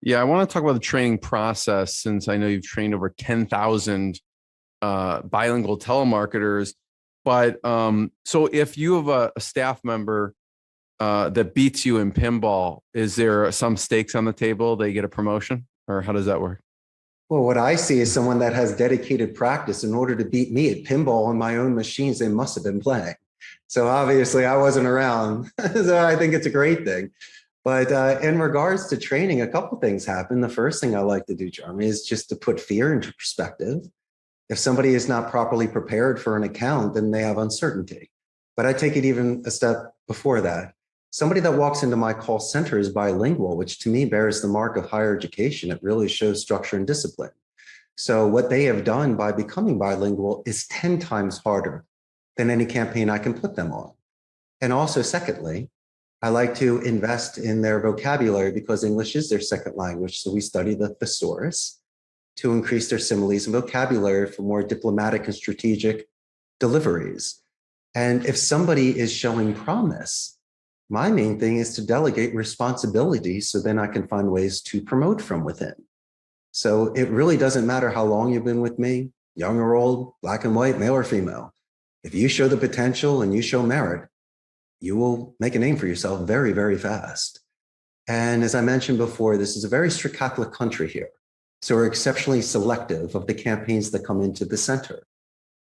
Yeah, I want to talk about the training process since I know you've trained over 10,000 bilingual telemarketers. But so if you have a staff member that beats you in pinball, is there some stakes on the table? They get a promotion, or how does that work? Well, what I see is someone that has dedicated practice in order to beat me at pinball on my own machines. They must have been playing. So obviously I wasn't around. So I think it's a great thing. But in regards to training, a couple things happen. The first thing I like to do, Jeremy, is just to put fear into perspective. If somebody is not properly prepared for an account, then they have uncertainty. But I take it even a step before that. Somebody that walks into my call center is bilingual, which to me bears the mark of higher education. It really shows structure and discipline. So what they have done by becoming bilingual is 10 times harder than any campaign I can put them on. And also, secondly, I like to invest in their vocabulary because English is their second language. So we study the thesaurus to increase their similes and vocabulary for more diplomatic and strategic deliveries. And if somebody is showing promise, my main thing is to delegate responsibility so then I can find ways to promote from within. So it really doesn't matter how long you've been with me, young or old, black and white, male or female. If you show the potential and you show merit, you will make a name for yourself very, very fast. And as I mentioned before, this is a very strict Catholic country here. So we're exceptionally selective of the campaigns that come into the center.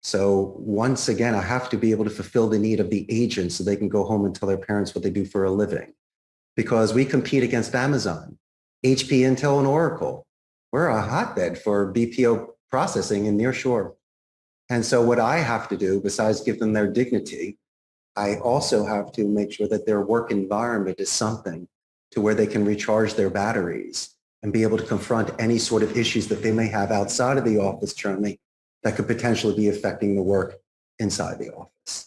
So once again, I have to be able to fulfill the need of the agents so they can go home and tell their parents what they do for a living. Because we compete against Amazon, HP, Intel, and Oracle. We're a hotbed for BPO processing in nearshore. And so what I have to do, besides give them their dignity, I also have to make sure that their work environment is something to where they can recharge their batteries and be able to confront any sort of issues that they may have outside of the office, Jeremy, that could potentially be affecting the work inside the office.